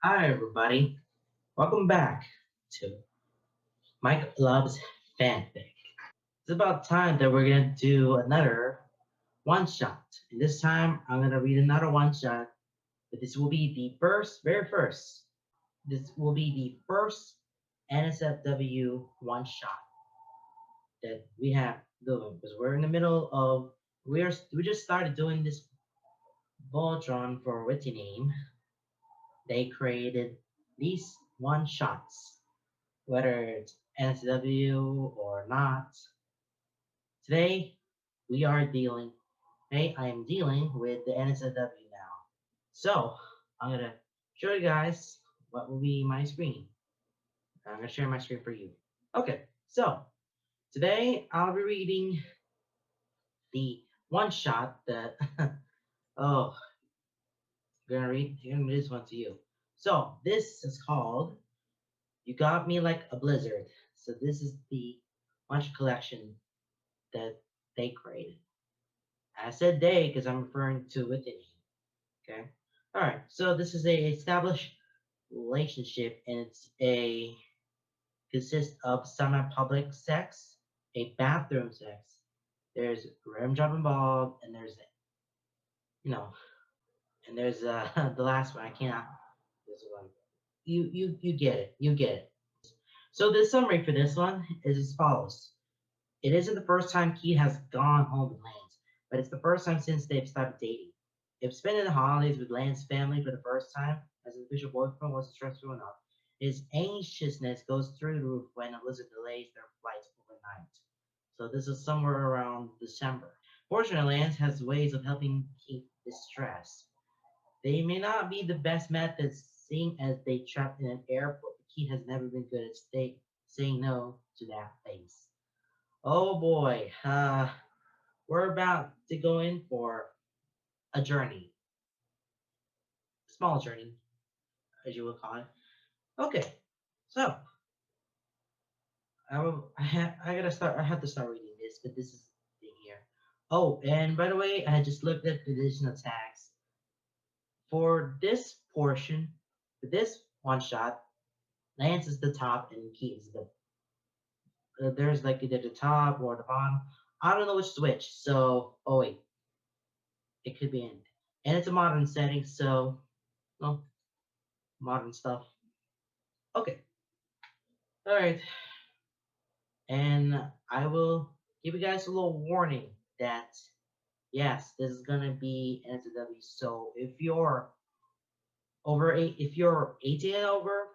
Hi, everybody. Welcome back to Mike Loves Fanfic. It's about time that we're going to do another one shot. And this time, I'm going to read another one shot, but this will be the very first. This will be the first NSFW one shot that we have doing because we're in the middle of we just started doing this Voltron for witty name. They created these one shots, whether it's NSW or not. Today, we are dealing, today I am dealing with the NSFW now. So, I'm going to show you guys what will be my screen. I'm going to share my screen for you. Okay, so today I'll be reading the one shot that, oh, I'm gonna read this one to you. So, this is called You Got Me Like a Blizzard. So, this is the bunch collection that they created. I said they because I'm referring to within. Okay. All right. So this is a established relationship, and it's a consists of semi-public sex, a bathroom sex. There's rim job involved, and there's you know, and there's the last one. I cannot. This one. You get it. You get it. So the summary for this one is as follows. It isn't the first time Keith has gone home with Lance, but it's the first time since they've started dating. If spending the holidays with Lance's family for the first time as his official boyfriend wasn't stressful enough, his anxiousness goes through the roof when a blizzard delays their flights overnight. So this is somewhere around December. Fortunately, Lance has ways of helping keep distress. They may not be the best methods, seeing as they trapped in an airport, but Keith has never been good at saying no to that face. Oh boy, we're about to go in for a journey, small journey, as you would call it. Okay, so I have to start reading this, but this is the thing here. Oh, and by the way, I just looked at the additional tags for this portion. For this one shot, Lance is the top and Keith is the. There's like either the top or the bottom. I don't know which is which. So, oh wait, it could be in, and it's a modern setting, so well, modern stuff. Okay, all right. And I will give you guys a little warning that yes, this is gonna be NSFW. So if you're 18 and over,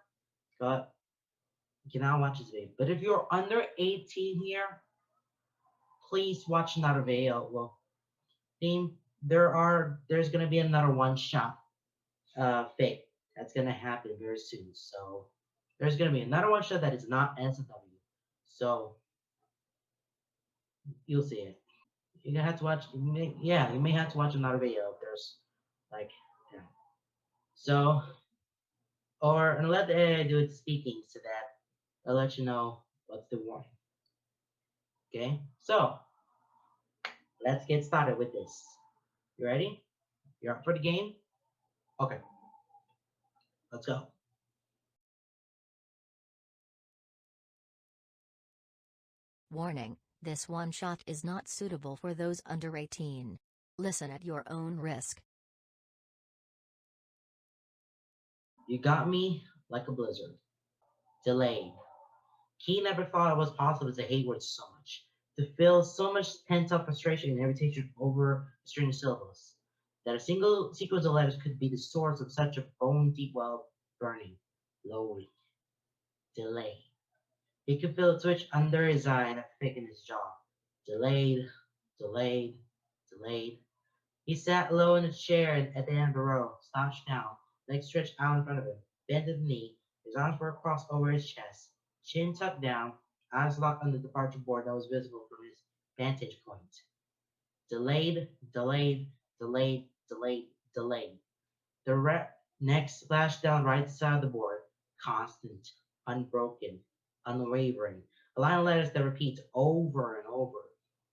God, you cannot watch this video. But if you're under 18 here, please watch another video. Well, theme there's gonna be another one shot fake that's gonna happen very soon. So there's gonna be another one shot that is not NSFW. So you'll see it. You're gonna have to watch. You may have to watch another video if there's like, yeah. So, or and let the AI do its speaking so that I'll let you know what's the warning. Okay, so let's get started with this. You ready? You're up for the game? Okay, let's go. Warning, this one shot is not suitable for those under 18. Listen at your own risk. You got me like a blizzard. Delayed. He never thought it was possible to hate words so much, to feel so much pent up frustration and irritation over a string of syllables, that a single sequence of letters could be the source of such a bone deep well of burning, lowering, delay. He could feel a twitch under his eye and a pick in his jaw. Delayed, delayed, delayed. He sat low in a chair at the end of the row, slouched down, legs stretched out in front of him, bent at the knee, his arms were crossed over his chest, chin tucked down, eyes locked on the departure board that was visible from his vantage point. Delayed, delayed, delayed, delayed, delayed. The next splashed down right side of the board, constant, unbroken, unwavering. A line of letters that repeats over and over.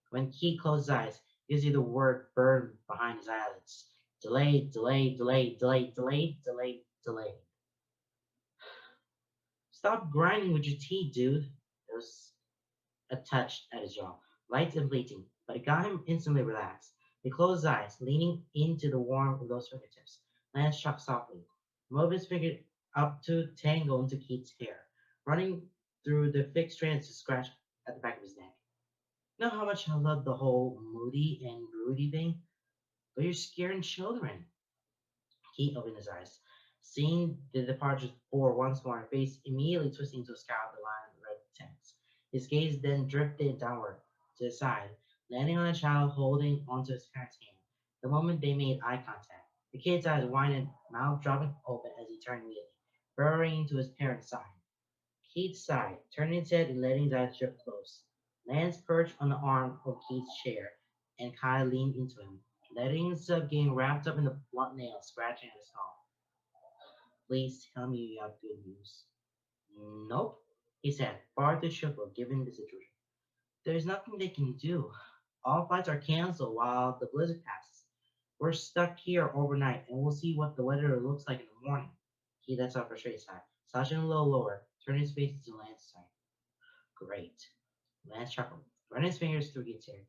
When Key closed his eyes, you see the word burn behind his eyelids. Delayed, delayed, delayed, delayed, delayed, delayed, delayed. Stop grinding with your teeth, dude. There was a touch at his jaw, light and fleeting, but it got him instantly relaxed. He closed his eyes, leaning into the warmth of those fingertips. Lance shocked softly, moved his finger up to tangle into Keith's hair, running through the thick strands to scratch at the back of his neck. You know how much I love the whole moody and broody thing? But you're scaring children. He opened his eyes, seeing the departure bore once more, his face immediately twisting into a scowl at the line of red tents. His gaze then drifted downward to the side, landing on the child holding onto his parent's hand. The moment they made eye contact, the kid's eyes widened, mouth dropping open as he turned immediately, burrowing to his parent's side. Keith sighed, turning his head and letting his eyes drift close. Lance perched on the arm of Keith's chair, and Kai leaned into him, letting himself getting wrapped up in the blunt nails scratching at his skull. Please tell me you have good news. Nope, he said, far too cheerful given the situation. There's nothing they can do. All flights are canceled while the blizzard passes. We're stuck here overnight, and we'll see what the weather looks like in the morning. He lets off a straight sigh, slouching a little lower, turning his face to Lance's side. Great. Lance chuckled, running his fingers through his hair.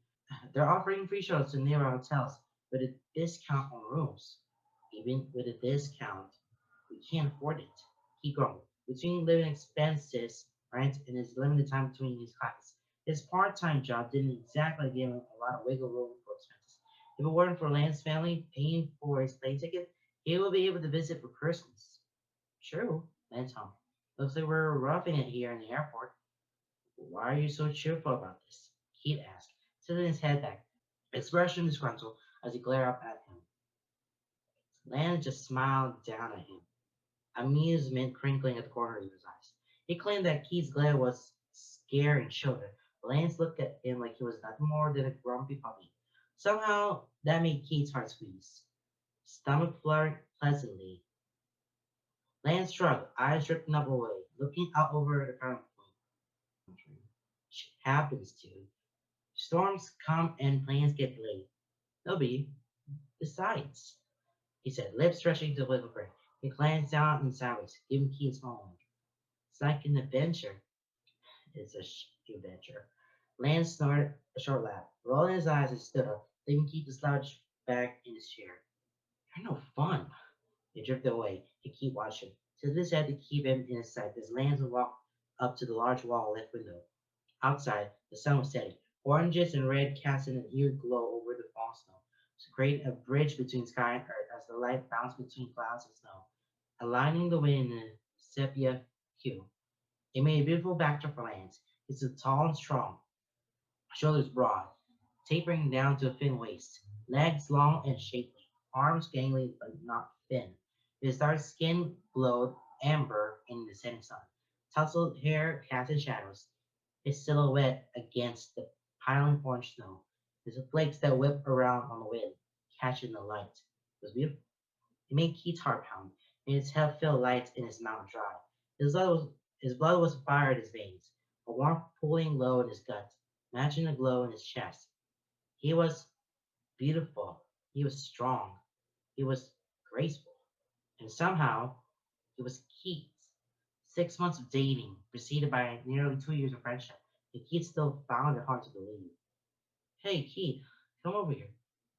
They're offering free shuttles to nearby hotels with a discount on rooms. Even with a discount, we can't afford it. He grumbled. Between living expenses, rent, and his limited time between his classes, his part-time job didn't exactly give him a lot of wiggle room for expenses. If it weren't for Lance's family paying for his plane ticket, he would be able to visit for Christmas. True, Lance hummed. Looks like we're roughing it here in the airport. Why are you so cheerful about this? Keith asked, tilting his head back, expression disgruntled as he glared up at him. Lance just smiled down at him, amusement crinkling at the corners of his eyes. He claimed that Keith's glare was scaring children, but Lance looked at him like he was nothing more than a grumpy puppy. Somehow, that made Keith's heart squeeze. Stomach fluttered pleasantly. Lance shrugged, eyes drifting up away, looking out over the country. Shit happens, dude. Storms come and planes get delayed. Nobody decides, he said, lips stretching to wiggle frame. He glanced down and sideways, giving Keith a small one. It's like an adventure. It's a adventure. Lance snorted a short laugh, rolling his eyes and stood up, leaving Keith to slouch back in his chair. You're no fun. He drifted away. He keep watching. Tilted his head to keep him in his sight as Lance walked up to the large wall left window. Outside, the sun was setting. Oranges and red casting an eerie glow over the fall snow, to create a bridge between sky and earth as the light bounced between clouds and snow, aligning the wind in a sepia hue. It made a beautiful backdrop for Lance. He stood tall and strong, shoulders broad, tapering down to a thin waist, legs long and shapely, arms gangly but not thin. His dark skin glowed amber in the setting sun. Tousled hair cast in shadows, his silhouette against the piling orange snow, his flakes that whipped around on the wind, catching the light. It was beautiful. It made Keith's heart pound, made his head feel light and his mouth dry. His blood was fire in his veins, a warmth pooling low in his gut, matching the glow in his chest. He was beautiful. He was strong. He was graceful. And somehow, he was Keith's. 6 months of dating, preceded by nearly 2 years of friendship, and Keith still found it hard to believe. Hey, Keith, come over here.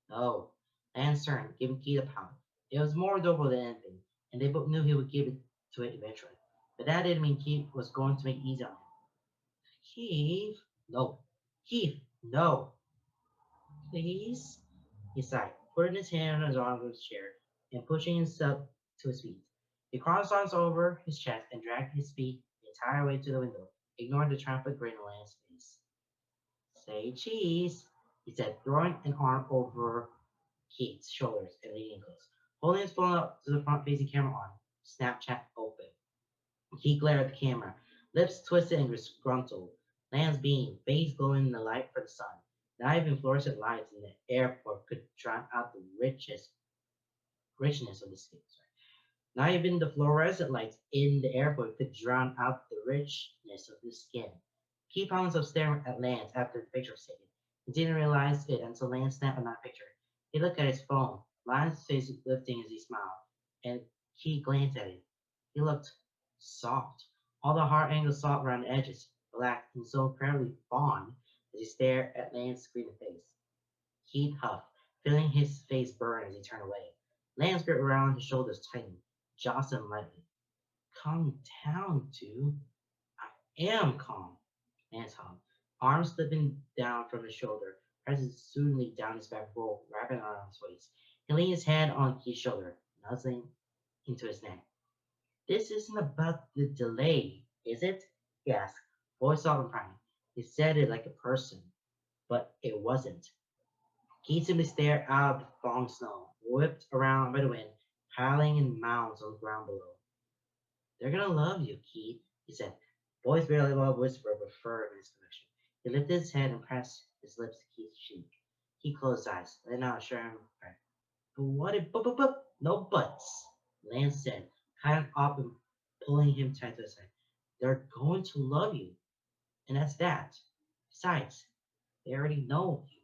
No, Lance turned, giving Keith a pound. It was more adorable than anything, and they both knew he would give it to it eventually. But that didn't mean Keith was going to make it easy on him. Keith, no. Keith, no. Please? He sighed, putting his hand on his arm of his chair and pushing himself to his feet. He crossed arms over his chest and dragged his feet the entire way to the window, ignoring the triumphant grin on Lance's face. Say cheese, he said, throwing an arm over Keith's shoulders and leaning close. Holding his phone up to the front-facing camera on, Snapchat open. He glared at the camera, lips twisted and disgruntled. Lance beamed, face glowing in the light for the sun. Not even fluorescent lights in the airport could drown out the richness of the skin. Not even the fluorescent lights in the airport could drown out the richness of his skin. He found himself staring at Lance after the picture was taken. He didn't realize it until Lance snapped another picture. He looked at his phone, Lance's face lifting as he smiled, and he glanced at it. He looked soft, All the hard angles soft around the edges, relaxed and so incredibly fond as he stared at Lance's screaming face. Keith huffed, feeling his face burn as he turned away. Lance gripped around his shoulders tightly, jostled him lightly. Calm down, dude. I am calm. Lance hummed, arms slipping down from his shoulder, pressing soothingly down his back, roll, wrapping around his waist. He leaned his hand on Keith's shoulder, nuzzling into his neck. This isn't about the delay, is it? He asked, voice soft and prying. He said it like a person, but it wasn't. Keith simply stared out of the falling snow, whipped around by the wind, piling in mounds on the ground below. They're gonna love you, Keith, he said. Voice barely above whisper, but firm in his conviction. He lifted his head and pressed his lips to Keith's cheek. He closed his eyes, letting out a sharp cry. But what if, but, no buts, Lance said, kind of up and pulling him tight to his side. They're going to love you, and that's that. Besides, they already know you.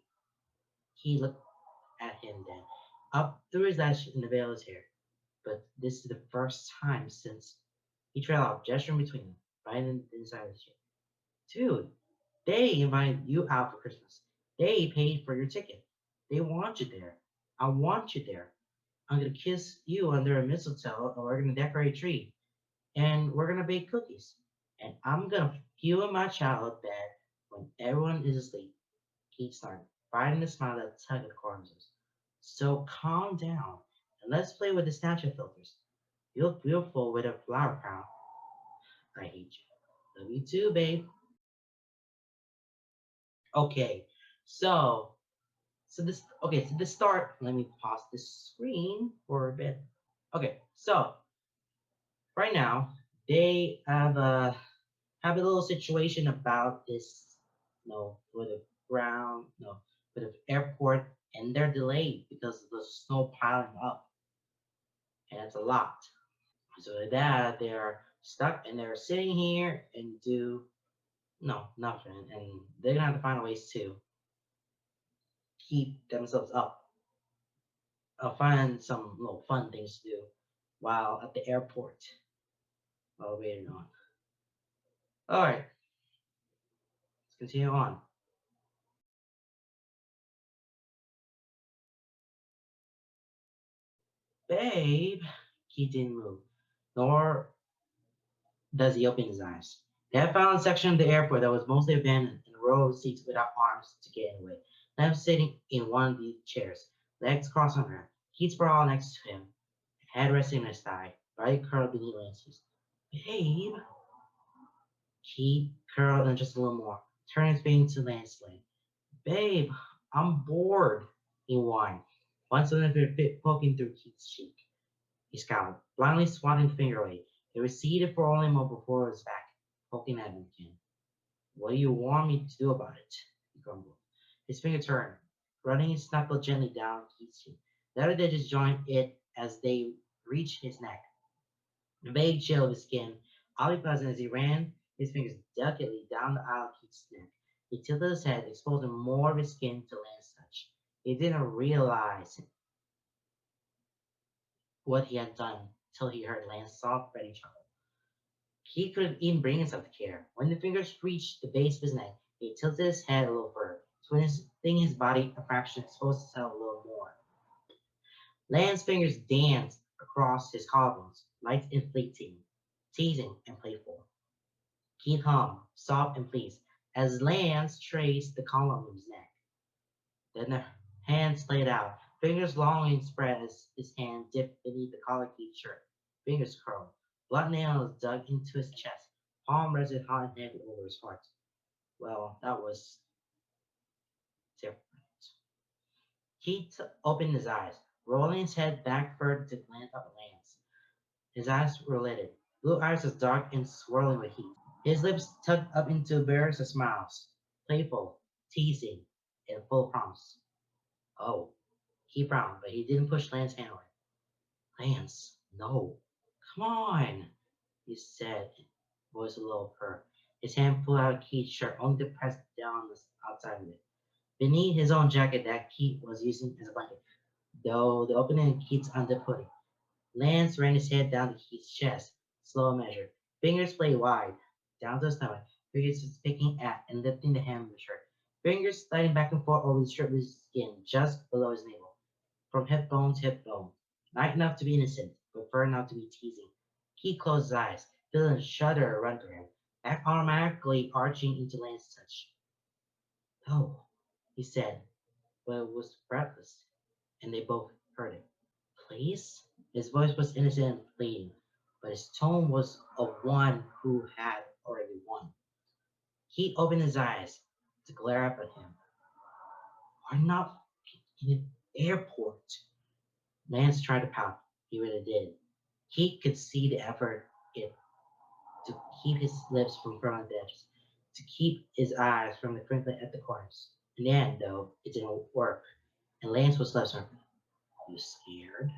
He looked at him then, up through his eyes in the veil of his hair. But this is the first time since he trailed off, gesturing between them, right inside of the ship. Dude, they invited you out for Christmas. They paid for your ticket. They want you there. I want you there. I'm gonna kiss you under a mistletoe, and we're gonna decorate a tree, and we're gonna bake cookies, and I'm gonna put you in my childhood bed when everyone is asleep. Keith started, fighting the smile that tugged at the corners. So calm down and let's play with the Snapchat filters. You look beautiful with a flower crown. I hate you. Love you too, babe. Okay, so so this start. Let me pause the screen for a bit. Okay, so right now they have a little situation about this, with a ground, with an airport, and they're delayed because of the snow piling up, and it's a lot. So with that, they're stuck and they're sitting here and do nothing, and they're gonna have to find ways to keep themselves up, find some little fun things to do while at the airport while waiting on. All right, let's continue on. Babe, he didn't move, nor does he open his eyes. They had found a section of the airport that was mostly abandoned and a row of seats without arms to get in the way. Lamb sitting in one of these chairs, legs crossed on her, Keith sprawled next to him, head resting on his thigh, body curled beneath Lance's. Babe, Keith curled in just a little more, turning his face to Lance's leg. Babe, I'm bored, he whined, once another bit poking through Keith's cheek. He scowled, blindly swatting the finger away. It receded for only a moment before it was back, poking at him again. What do you want me to do about it? He grumbled. His finger turned, running his knuckle gently down Keith's cheek. The other edges joined it as they reached his neck. The vague chill of his skin, oddly pleasant as he ran his fingers delicately down the aisle of Keith's neck. He tilted his head, exposing more of his skin to Lance's touch. He didn't realize what he had done till he heard Lance's soft, ready chuckle. He couldn't even bring himself to care. When the fingers reached the base of his neck, he tilted his head a little further, twisting his body a fraction, exposed himself a little more. Lance's fingers danced across his collarbones, light and fleeting, teasing and playful. Keith hummed, soft and pleased, as Lance traced the column of his neck. Then the hands slayed out, fingers long and spread as his hand dipped beneath the collar Keith's shirt. Fingers curled, blunt nails dug into his chest, palm rested hot and heavy over his heart. Well, that was different. Keith opened his eyes, rolling his head back further to glance up at Lance. His eyes were lidded, blue irises dark and swirling with heat. His lips tugged up into barriers of smiles, playful, teasing, and full of promise. Oh, he frowned, but he didn't push Lance's hand away. Lance, no. Come on, he said, voice a little purr. His hand pulled out Keith's shirt, only to press down the outside of it. Beneath his own jacket that Keith was using as a blanket, though the opening in Keith's under hoodie. Lance ran his head down to Keith's chest, slow and measured. Fingers play wide, down to the stomach. Fingers just picking at and lifting the hem of the shirt. Fingers sliding back and forth over the shirtless skin just below his navel. From hip bone to hip bone. Not enough to be innocent, but firm enough to be teasing. He closed his eyes, feeling a shudder run through him, back automatically arching into Lance's touch. "No," he said, but it was breathless, and they both heard it. "Please?" His voice was innocent and pleading, but his tone was of one who had already won. He opened his eyes to glare up at him. "We're not in an airport." Lance tried to pout. He really did. He could see the effort it to keep his lips from curling the edges, to keep his eyes from the crinkling at the corners. In the end, though, it didn't work, and Lance was left circling. "You scared?"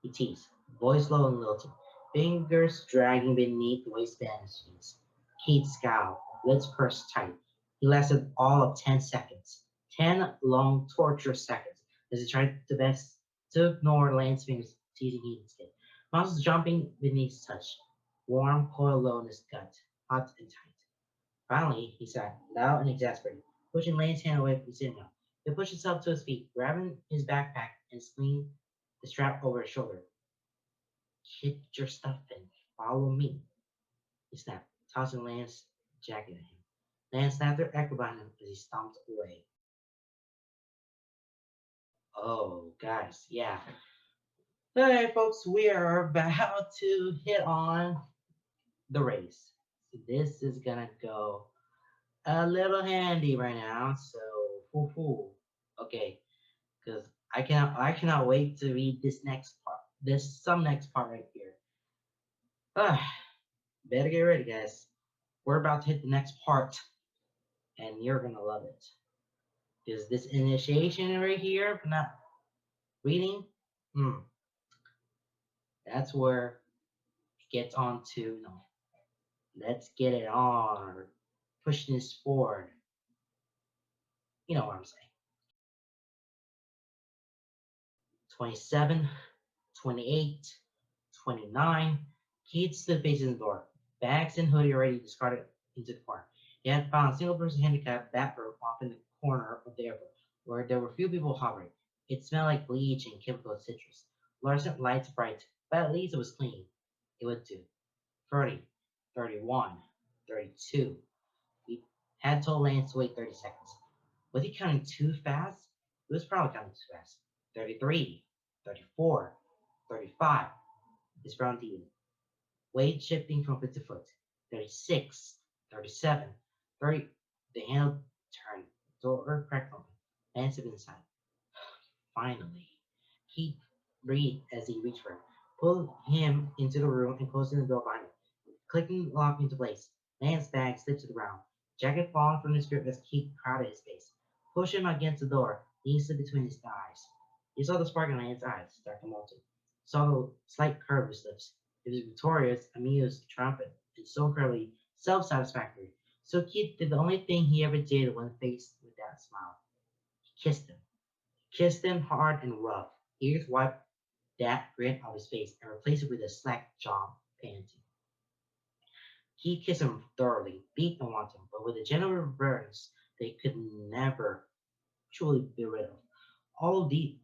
He teased, voice low and lilting, fingers dragging beneath the waistband of his jeans. Keith scowled, lips pursed tight. He lasted all of 10 seconds. 10 long, torturous seconds as he tried to best to ignore Lance's fingers teasing Keith's skin. Muscles jumping beneath his touch. Warm, cold low in his gut, hot and tight. Finally, he sat, loud and exasperated, pushing Lance's hand away from sitting up. He pushed himself to his feet, grabbing his backpack and slinging the strap over his shoulder. "Get your stuff and follow me," he snapped, tossing Lance's jacket at him. Lance snapped their echo behind him as he stomped away. Oh, guys, yeah. Alright, folks, we are about to hit on the race. So this is gonna go a little handy right now. So, hoo. Okay, because I cannot wait to read this next part. This some next part right here. Ah, better get ready, guys. We're about to hit the next part, and you're gonna love it. Because this initiation right here, for not reading, hmm, that's where it gets on to, let's get it on, or push this forward. You know what I'm saying. 27, 28, 29. Keith stood facing the door, bags and hoodie already discarded into the corner. He had found a single person handicapped bathroom off in the corner of the airport, where there were few people hovering. It smelled like bleach and chemical citrus. Fluorescent lights bright, but at least it was clean. It would do. 30, 31, 32. He had told Lance to wait 30 seconds. Was he counting too fast? He was probably counting too fast. 33, 34, 35. His frown deepened. Weight shifting from foot to foot. 36, 37, 30. The handle turned. The door cracked open. Lance stepped inside. Finally. He breathed as he reached for him, pulled him into the room and closing the door behind him. Clicking the lock into place, Lance's bag slipped to the ground. Jacket falling from his grip as Keith crowded his face. Pushed him against the door, he slid between his thighs. He saw the spark in Lance's eyes, dark and molten. Saw the slight curve of his lips. It was victorious, amused, triumphant, and so incredibly self-satisfactory. So Keith did the only thing he ever did when faced with that smile. He kissed him. Kissed him hard and rough. Ears wiped that grin off his face and replaced it with a slack jaw panting. He kissed him thoroughly, beat and wanted, but with a gentle reverence they could never truly be rid of. All the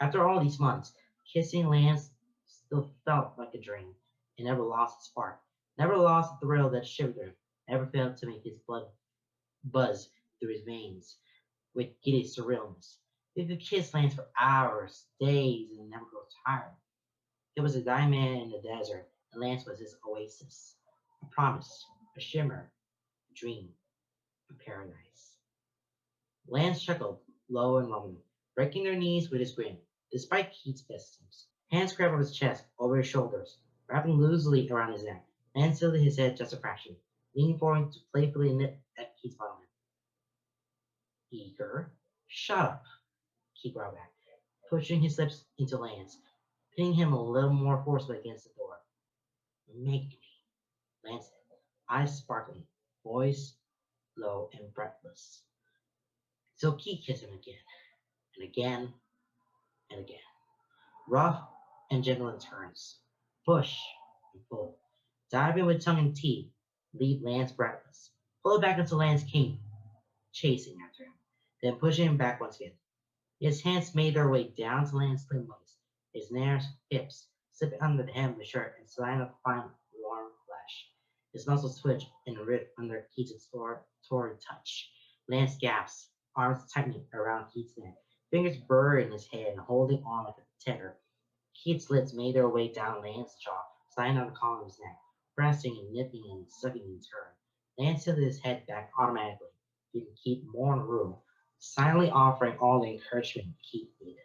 After all these months, kissing Lance still felt like a dream. It never lost its spark, never lost the thrill that shivered him, never failed to make his blood buzz through his veins with giddy surrealness. He could kiss Lance for hours, days, and never grow tired. He was a diamond in the desert, and Lance was his oasis. A promise, a shimmer, a dream, a paradise. Lance chuckled, low and loving, breaking their knees with his grin, despite Keith's best. Hands grabbed over his chest, over his shoulders, wrapping loosely around his neck. Lance tilted his head just a fraction, leaning forward to playfully nip at Keith's bottom. "Eager? Shut up," Keith growled back, pushing his lips into Lance, pinning him a little more forcibly against the door. "Make me," Lance said, eyes sparkling, voice low and breathless. So Keith kissed him again, and again, and again. Rough and gentle in turns. Push and pull. Diving with tongue and teeth, leave Lance breathless. Pull it back until Lance came chasing after him, then pushing him back once again. His hands made their way down to Lance's slim waist, his narrow hips slipping under the hem of the shirt and sliding up fine, warm flesh. His muscles twitched and ripped under Keith's torrid touch. Lance gasped, arms tightening around Keith's neck, fingers buried in his head and holding on like a tether. Keith's lips made their way down Lance's jaw, sliding down the collar of his neck, pressing and nipping and sucking in turn. Lance tilted his head back automatically, giving Keith more room, silently offering all the encouragement Keith needed.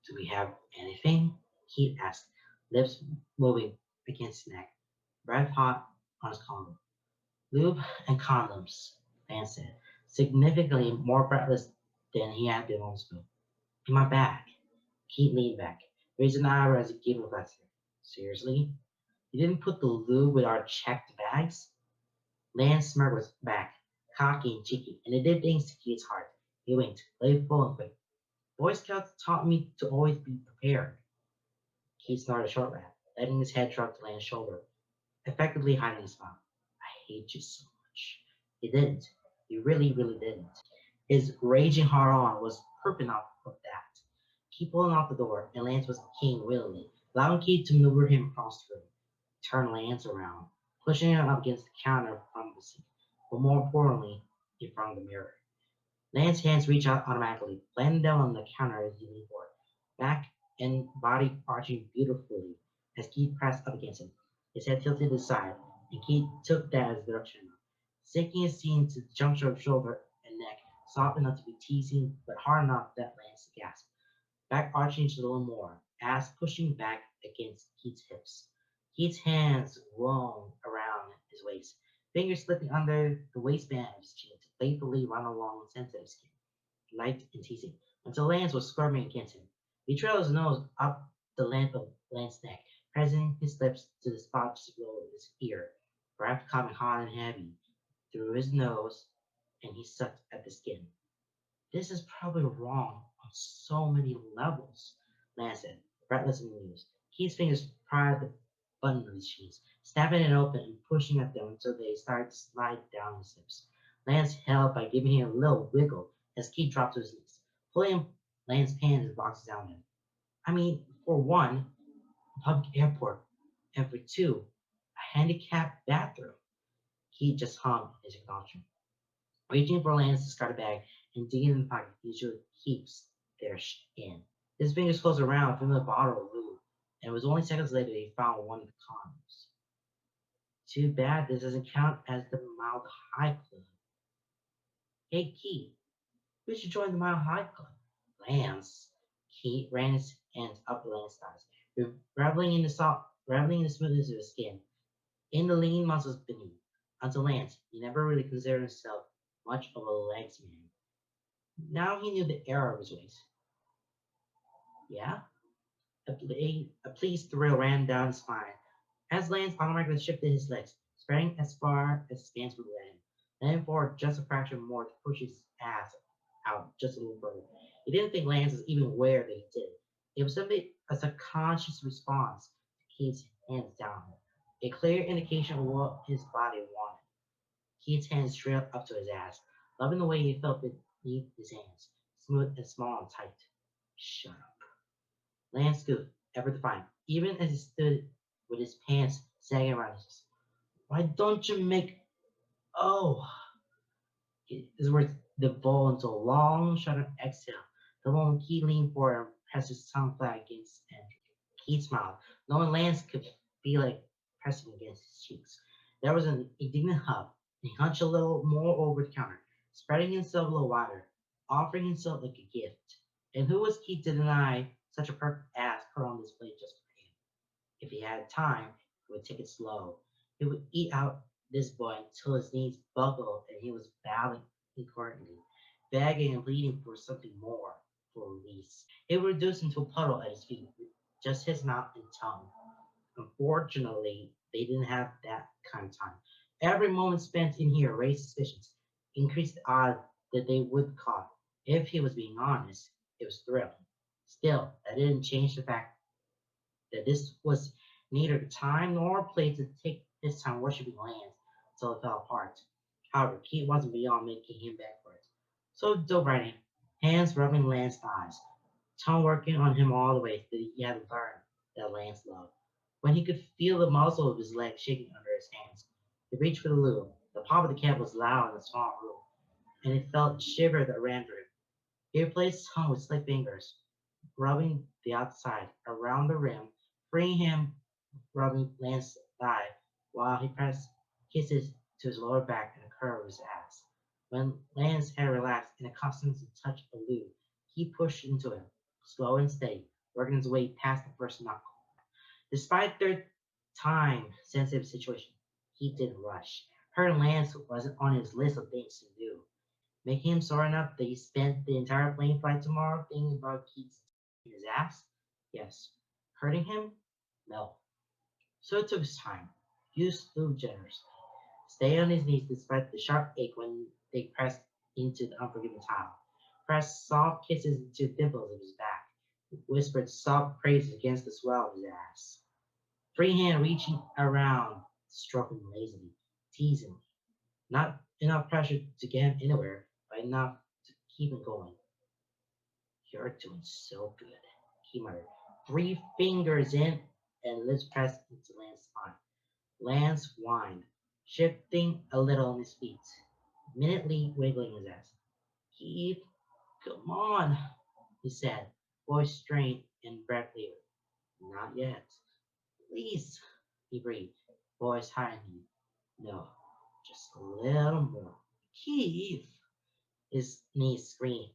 Do we have anything? Keith asked, lips moving against his neck, breath hot on his collar. Lube and condoms, Lance said, significantly more breathless than he had been moments ago. In my bag. Keith leaned back, raised an eyebrow as he gave a reflection. Seriously? You didn't put the lube with our checked bags? Lance smirked was back, cocky and cheeky, and it did things to Keith's heart. He winked, playful and quick. Boy Scouts taught me to always be prepared. Keith snorted a short laugh, letting his head drop to Lance's shoulder, effectively hiding his smile. I hate you so much. He didn't. He really, really didn't. His raging hard on was proof enough of that. Keith pulling out the door, and Lance was keying willingly, allowing Keith to maneuver him across the room, turn Lance around, pushing him up against the counter from the sink, but more importantly, in front of the mirror. Lance's hands reached out automatically, landing down on the counter as he leaned forward, back and body arching beautifully as Keith pressed up against him, his head tilted to the side, and Keith took that as direction, sinking his chin to the juncture of shoulder and neck, soft enough to be teasing, but hard enough that Lance gasped, back arching just a little more, ass pushing back against Keith's hips. Keith's hands roamed around his waist, fingers slipping under the waistband of his chin to playfully run along the sensitive skin, light and teasing, until Lance was squirming against him. He trailed his nose up the length of Lance's neck, pressing his lips to the spot just below his ear, breath coming hot and heavy through his nose, and he sucked at the skin. This is probably wrong on so many levels, Lance said, breathless and amused. Keith's fingers pried the button of his jeans, snapping it open and pushing at them until they started to slide down his hips. Lance held by giving him a little wiggle as Keith dropped to his knees, pulling Lance's pants and boxes down him. I mean, for one, a public airport, and for two, a handicapped bathroom. Keith just hummed his acknowledgement. Reaching for Lance's discarded bag and digging in the pocket he usually keeps their in. His fingers closed around from the bottle of lube, and it was only seconds later he found one of the condoms. Too bad this doesn't count as the Mile High Club. Hey, Keith, we should join the Mile High Club. Lance. Keith ran his hands up Lance's thighs, reveling in the smoothness of his skin, in the lean muscles beneath. Until Lance, he never really considered himself much of a legs man. Now he knew the error of his ways. Yeah? A pleased thrill ran down his spine as Lance automatically shifted his legs, spreading as far as his stance would let him, leaning forward just a fraction more to push his ass out just a little further. He didn't think Lance was even aware that he did. It was simply a subconscious response to Keith's hands down him, a clear indication of what his body wanted. Keith's hands trailed up to his ass, loving the way he felt beneath his hands, smooth and small and tight. Shut up. Lance scooped, ever defiant, even as he stood with his pants sagging around his chest. Why don't you make. Oh! His words devolved into a long, shut up exhale, the moment Keith leaned forward and pressed his tongue flat against his hand. Keith smiled, knowing Lance could feel it pressing against his cheeks. There was an indignant huff, and he hunched a little more over the counter, spreading himself a little wider, offering himself like a gift. And who was Keith to deny such a perfect ass put on display just for him? If he had time, he would take it slow. He would eat out this boy until his knees buckled and he was bowing incoherently, begging and pleading for something more, for release. It would reduce him to a puddle at his feet, with just his mouth and tongue. Unfortunately, they didn't have that kind of time. Every moment spent in here raised suspicions, increased the odds that they would caught. If he was being honest, it was thrilling. Still, that didn't change the fact that this was Neither time nor place to take his time worshiping Lance until it fell apart. However, Keith wasn't beyond making him beg for it. So he dove right in, hands rubbing Lance's thighs, tongue working on him all the way that he had learned that Lance loved. When he could feel the muscle of his leg shaking under his hands, he reached for the lube. The pop of the cap was loud in the small room, and it felt shiver that ran through him. He replaced his tongue with slick fingers, rubbing the outside around the rim, freeing him rubbing Lance's thigh while he pressed kisses to his lower back and the curve of his ass. When Lance's hair relaxed and accustomed to the touch of Lou, he pushed into him, slow and steady, working his way past the first knuckle. Despite their time-sensitive situation, he didn't rush. Her Lance wasn't on his list of things to do, making him sore enough that he spent the entire plane flight tomorrow thinking about Keith's his ass? Yes. Hurting him? No. So it took his time. Used flew generously. Stay on his knees despite the sharp ache when they pressed into the unforgiving tile. Pressed soft kisses into the dimples of his back. Whispered soft praises against the swell of his ass. Free hand reaching around, stroking lazily, teasingly. Not enough pressure to get him anywhere, but enough to keep him going. You're doing so good, he muttered. 3 fingers in and lips pressed into Lance's spine. Lance whined, shifting a little on his feet, minutely wiggling his ass. Keith, come on, he said, voice strained and breath labored. Not yet. Please, he breathed, voice high and deep. No, just a little more. Keith, his knees screamed,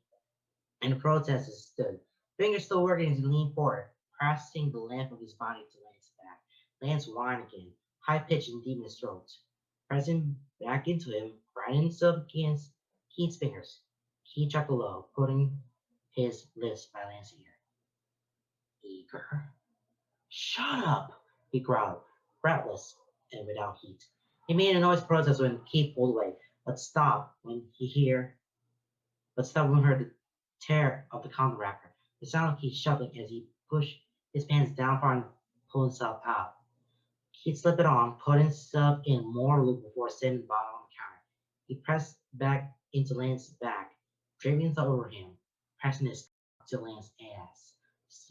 and the protesters stood, fingers still working as he leaned forward, pressing the length of his body to Lance's back. Lance whined again, high pitched and deep in his throat, pressing back into him, grinding himself against Keith's fingers. Keith chuckled low, putting his lips by Lance's ear. Eager. Shut up, he growled, breathless and without heat. He made a noise protest when Keith pulled away, but stopped when he heard but Stubborn heard the tear of the condom wrapper. The sound of Keith shuffling as he pushed his pants down far and pulled himself out. Keith slipped it on, put himself in more lube before setting the bottle on the counter. He pressed back into Lance's back, draping himself over him, pressing his to Lance's ass,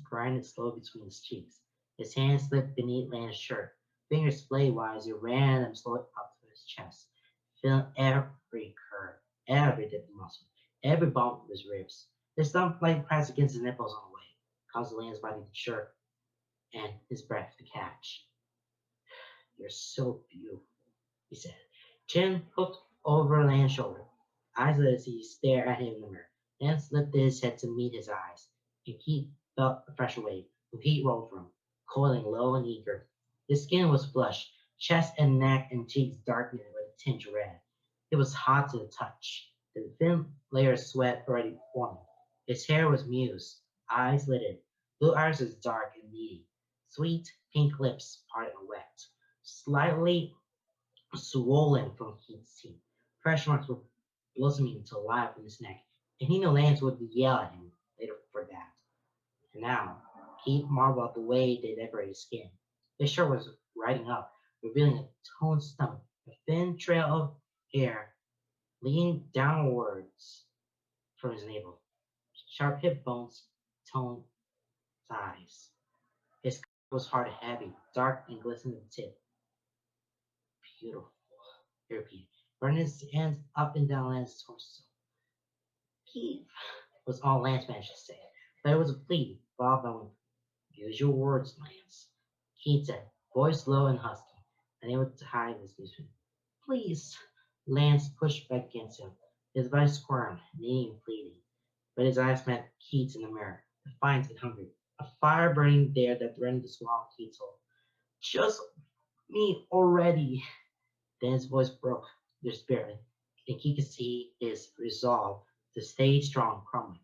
grinding slowly between his cheeks. His hands slipped beneath Lance's shirt, fingers splayed wide as he ran them slowly up to his chest, feeling every curve, every dip of muscle, every bump of his ribs. His thumb light pressed against his nipples on the way, causing Lance's body to jerk and his breath to catch. You're so beautiful, he said, chin hooked over Lance's shoulder, eyes lit as he stared at him in the mirror. Lance lifted his head to meet his eyes, and Keith felt a fresh wave of heat roll from him, coiling low and eager. His skin was flushed, chest and neck and cheeks darkening with a tinge of red. It was hot to the touch, the thin layer of sweat already forming. His hair was mused, eyes lidded, blue irises dark and beady, sweet pink lips parted and wet, slightly swollen from Keith's teeth. Fresh marks were blossoming into life in his neck, and he knew Lance would yell at him later for that. And now, Keith marveled at the way they decorated his skin. His shirt was riding up, revealing a toned stomach, a thin trail of hair leading downwards from his navel, sharp hip bones, toned thighs. His coat was hard and heavy, dark and glistening at the tip. Beautiful, he repeated, running his hands up and down Lance's torso. Keith was all Lance managed to say, but it was a plea, followed by one. Use your words, Lance, Keith said, voice low and husky, unable to hide his amusement. Please. Lance pushed back against him, his body squirmed, kneeling and pleading, but his eyes met Keith's in the mirror, defiant and hungry, a fire burning there that threatened to swallow Keith's soul. Just me already. Then his voice broke despairingly, and Keith could see his resolve to stay strong crumbling.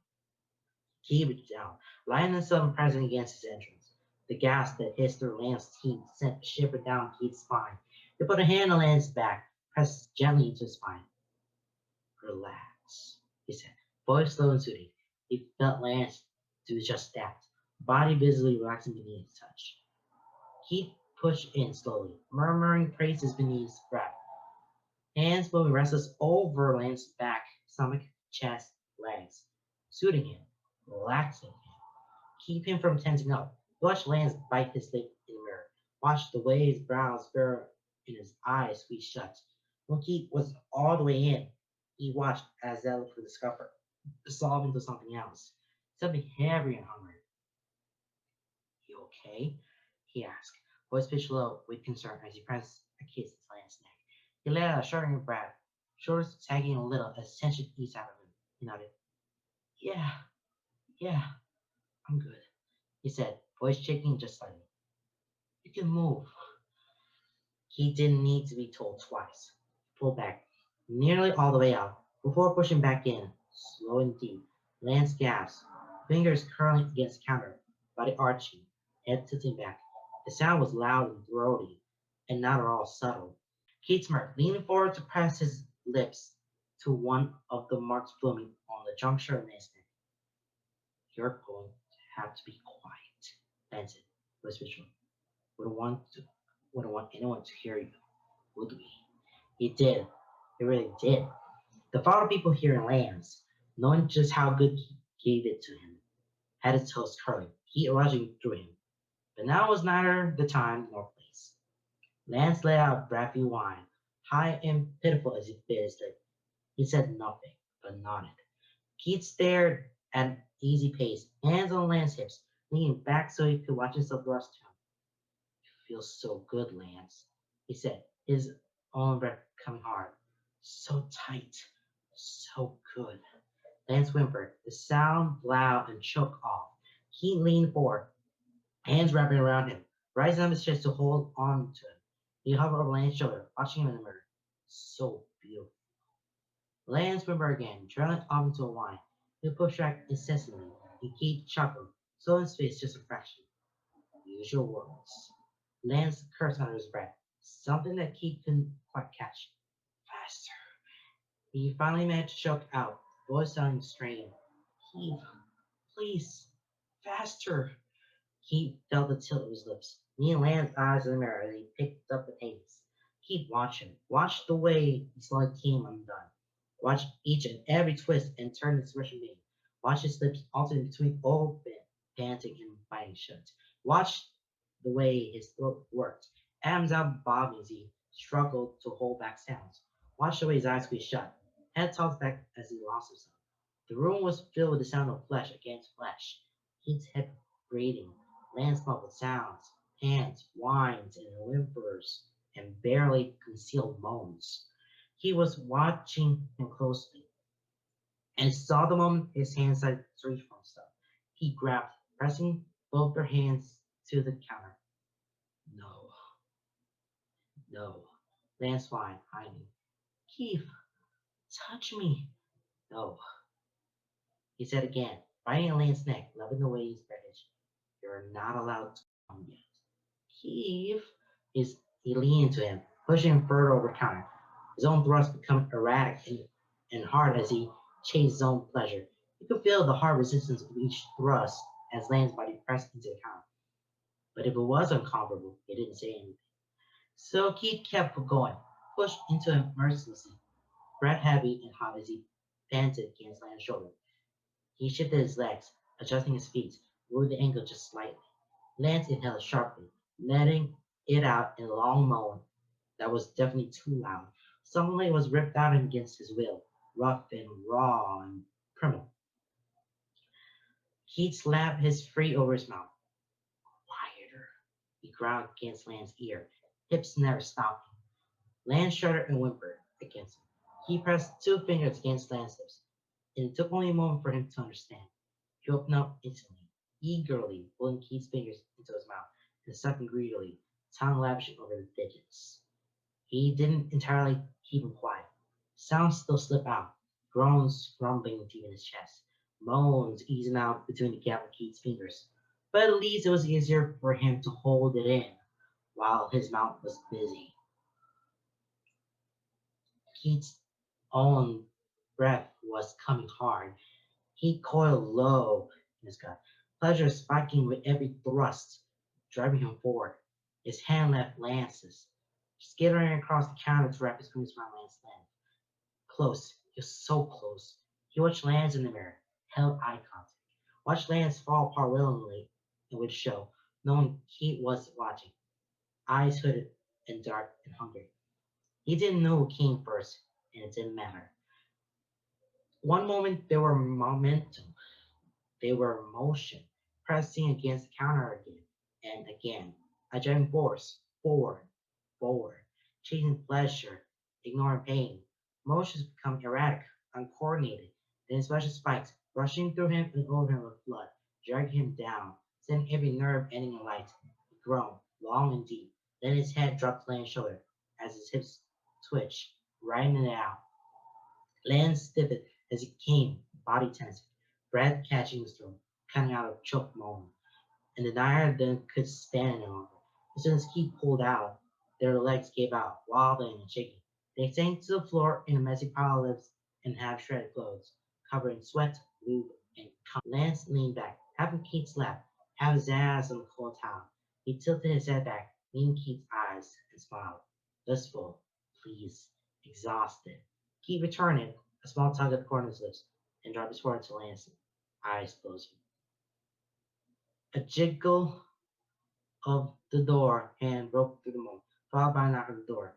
He reached down, lying himself and pressing against his entrance. The gas that hissed through Lance's teeth sent a shiver down Keith's spine. He put a hand on Lance's back, pressed gently into his spine. Relax, he said, voice slow and soothing. He felt Lance do just that, body visibly relaxing beneath his touch. Keith pushed in slowly, murmuring praises beneath his breath. Hands moving restless over Lance's back, stomach, chest, legs, soothing him, relaxing him, keep him from tensing up. Watch Lance bite his lip in the mirror. Watch the way his brows furrow and his eyes squeeze shut. When Keith was all the way in, he watched as Ella for the scupper, dissolve into something else, something heavy and hungry. You okay? He asked, voice pitched low with concern as he pressed a kiss into Lance's neck. He let out a shuddering breath, shoulders sagging a little as tension eased out of him. He nodded. Yeah, yeah, I'm good, he said, voice shaking just slightly. You can move. He didn't need to be told twice. He pulled back, nearly all the way out, before pushing back in, slow and deep. Lance gasped, fingers curling against the counter, body arching, head tilting back. The sound was loud and throaty, and not at all subtle. Keith smirked, leaning forward to press his lips to one of the marks blooming on the juncture of his neck. You're going to have to be quiet, Lance said, whispered. Wouldn't want to, wouldn't want anyone to hear you, would we? He did. He really did. The thought of people hearing Lance, knowing just how good he gave it to him, had his toes curling, heat rushing through him. But now was neither the time nor place. Lance let out a breathy whine, high and pitiful as he bit his lip. He said nothing, but nodded. Keith stared at an easy pace, hands on Lance's hips, leaning back so he could watch himself thrust to him. Feels so good, Lance, he said, his own breath coming hard. So tight, so good. Lance whimpered, the sound loud and choked off. He leaned forward, hands wrapping around him, rising up his chest to hold on to him. He hovered over Lance's shoulder, watching him in the mirror. So beautiful. Lance whimpered again, trailing off into a whine. He pushed back incessantly, and Keith chuckled, slowing his face just a fraction. Use your words. Lance cursed under his breath, something that Keith couldn't quite catch. Faster. He finally managed to choke out, voice sounding strained. Keith, please, faster. Keith felt the tilt of his lips. Me and Lance's eyes in the mirror as he picked up the pace. Keith watched him. Watch the way he slowly came undone. Watch each and every twist and turn the expression being. Watch his lips alternate between open, panting, and biting shut. Watch the way his throat worked. Adam's out bobbing as he struggled to hold back sounds. Watch the way his eyes squeezed shut. Head tossed back as he lost himself. The room was filled with the sound of flesh against flesh. Keith's head grating, Lance muffled sounds, pants, whines, and whimpers, and barely concealed moans. He was watching him closely and saw the moment his hands started to reach for himself. He grabbed, pressing both their hands to the counter. No, no. Lance whined, hiding. Keith, touch me. No, he said again, biting Lance's neck, loving the way he spread his. You're not allowed to come yet. Keith, he leaned into him, pushing him further over the counter. His own thrust became erratic and hard as he chased his own pleasure. He could feel the hard resistance of each thrust as Lance's body pressed into the counter. But if it was uncomfortable, he didn't say anything. So Keith kept going, pushed into him mercilessly, breath heavy and hot as he panted against Lance's shoulder. He shifted his legs, adjusting his feet, moving the ankle just slightly. Lance inhaled sharply, letting it out in a long moan that was definitely too loud. Suddenly it was ripped out against his will, rough and raw and primal. Keith slapped his free over his mouth. Quieter, he growled against Lance's ear, hips never stopping. Lance shuddered and whimpered against him. He pressed two fingers against Lance's lips, and it took only a moment for him to understand. He opened up instantly, eagerly pulling Keith's fingers into his mouth and sucking greedily, tongue lavishing over the digits. He didn't entirely keep him quiet. Sounds still slip out, groans rumbling deep in his chest, moans easing out between the gap of Keith's fingers. But at least it was easier for him to hold it in while his mouth was busy. Keith's own breath was coming hard. He coiled low in his gut, pleasure spiking with every thrust, driving him forward. His hand left Lance's, skittering across the counter to wrap his fingers around Lance's neck. Close. He was so close. He watched Lance in the mirror, held eye contact. Watched Lance fall apart willingly and would show, knowing he was watching. Eyes hooded and dark and hungry. He didn't know who came first, and it didn't matter. One moment they were momentum, they were motion, pressing against the counter again and again. A giant force, forward, forward, chasing pleasure, ignoring pain. Motions become erratic, uncoordinated. Then special spikes, rushing through him and over him with blood, dragging him down, sending every nerve ending in light. He groaned, long and deep. Then his head dropped to Lane's shoulder as his hips twitched, riding it out. Lance stiffened as he came, body tense, breath catching his throat, cutting out a choke moan, and the denier then could stand no longer. As soon as Keith pulled out, their legs gave out, wobbling and shaking. They sank to the floor in a messy pile of lips and half shredded clothes, covered in sweat, lube, and cum. Lance leaned back, half in Keith's lap, half his ass on the cold towel. He tilted his head back, meeting Keith's eyes, and smiled. Blissful, pleased, exhausted. Keith returned it, a small tug at the corner of his lips, and dropped his forehead to Lance, eyes closing. A jiggle of the door hand broke through the moon, followed by a knock on the door.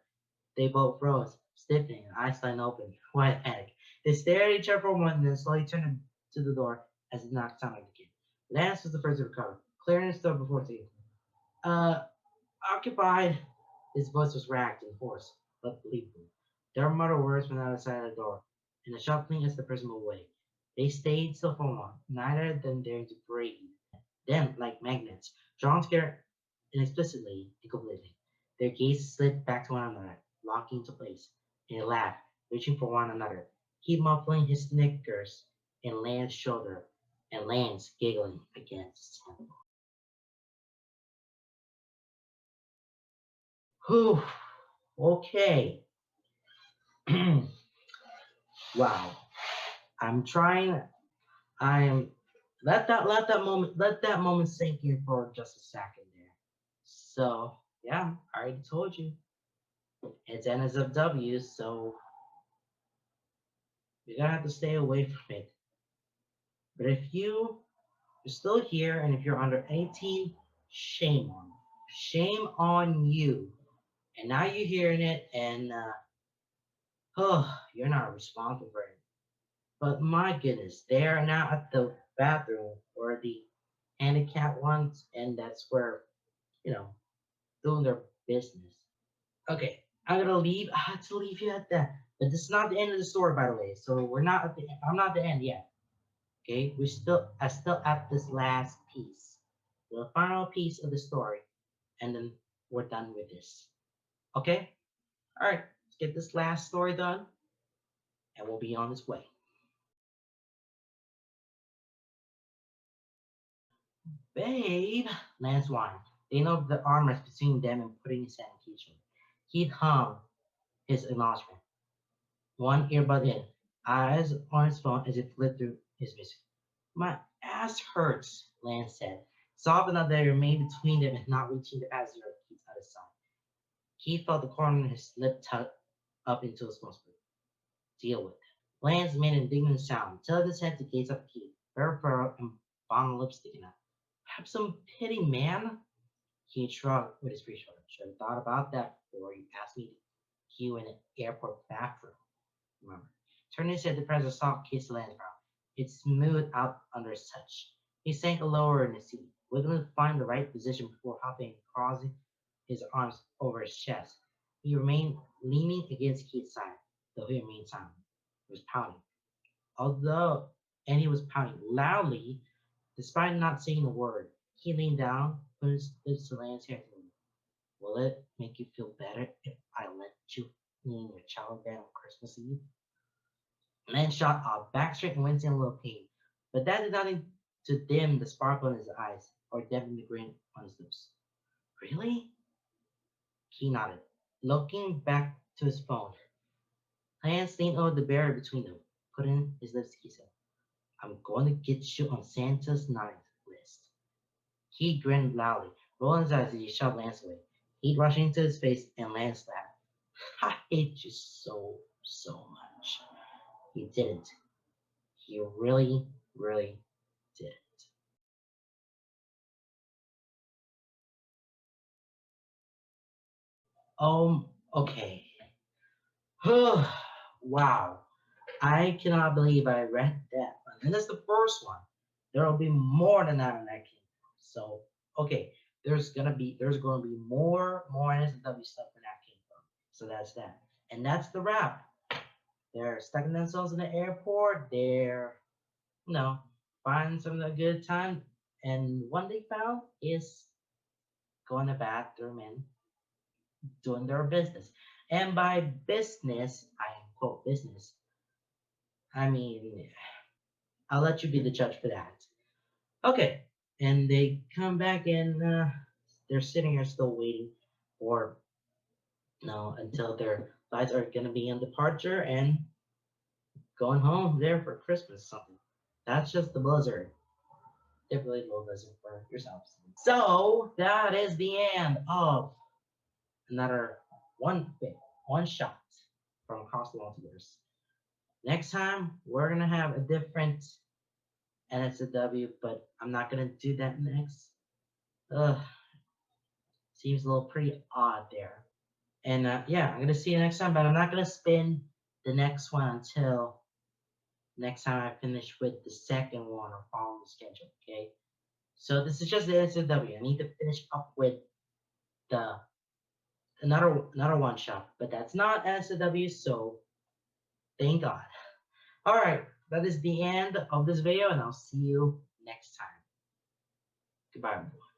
They both froze, stiffening, eyes slightly open, wide panic. They stared at each other for a moment, then slowly turned to the door as the knock sounded again. Lance was the first to recover, clearing his throat before saying, Uh, occupied. His voice was ragged and hoarse, but believable. There were muttered words from the other side of the door, and a shuffling as the person moved away. They stayed still for a moment, neither of them daring to breathe. Then, like magnets, drawn together inexplicably and completely, their gazes slid back to one another, locking into place, and they laughed, reaching for one another. He muffling his snickers in Lance's shoulder, and Lance giggling against him. Whew. Okay. Wow. I'm trying. I'm let that moment sink in for just a second there. So yeah, I already told you it's NSFW, so you're gonna have to stay away from it. But if you're still here and if you're under 18, shame on you. Shame on you. And now you're hearing it, and oh, you're not responsible for it. But my goodness, they are now at the bathroom or the handicapped ones, and that's where, you know, doing their business. Okay, I'm gonna leave. I had to leave you at that. But this is not the end of the story, by the way. So we're not at the. I'm not at the end yet. Okay, I still at this last piece, the final piece of the story, and then we're done with this. Okay. All right. Let's get this last story done, and we'll be on its way. Babe, Lance whined. They know the armor between them and putting his hand in Keith's shoulder. Keith hummed his acknowledgement, one earbud in, eyes on his phone as it flipped through his music. My ass hurts, Lance said, soft enough that it remained between them and not reaching the passenger of Keith's other side. Keith felt the corner of his lip tuck up into his nose. Deal with it. Lance made an indignant sound, tilted his head to gaze up at Keith, bare furrow and bottom lip sticking out. Have some pity, man. He shrugged with his free shoulder. Should have thought about that before you asked me to queue in an airport bathroom. Remember. Turning his head to press a soft kiss to Lance's brow. It smoothed out under his touch. He sank lower in the seat, wiggling to find the right position before hopping and crossing his arms over his chest. He remained leaning against Keith's side, though he remained silent. He was pouting. And he was pouting loudly, despite not saying a word. He leaned down, put his lips to Lance's hair. Will it make you feel better if I let you in your child bed on Christmas Eve? Lance shot off, back straight and wincing a little pain, but that did nothing to dim the sparkle in his eyes or deaden the grin on his lips. Really? He nodded, looking back to his phone. Lance leaned over the barrier between them, putting his lips to his head. I'm going to get you on Santa's naughty list. He grinned loudly, rolling his eyes as he shoved Lance away. Heat rushing into his face and lands that. I hate you so much. He didn't. He really didn't. Okay. Wow. I cannot believe I read that one. And that's the first one. There will be more than that in that kingdom. So, okay, there's gonna be more NSW stuff in that kingdom. So that's that. And that's the wrap. They're stuck themselves in the airport. They're, you know, finding some a good time. And one they found is going to the bathroom and doing their business. And by business, I quote business, I mean, I'll let you be the judge for that. Okay. And they come back and they're sitting here still waiting for, until their flights are going to be in departure and going home there for Christmas or something. That's just the blizzard. Definitely low blizzard for yourselves. So that is the end of another one shot from across the multiverse. Next time we're gonna have a different NSFW, but I'm not gonna do that next. Ugh, seems a little pretty odd there. And yeah, I'm gonna see you next time, but I'm not gonna spin the next one until next time I finish with the second one or follow the schedule. Okay. So this is just the NSFW. I need to finish up with the another one shot, but that's not NSFW. So thank God. All right, that is the end of this video, and I'll see you next time. Goodbye, everyone.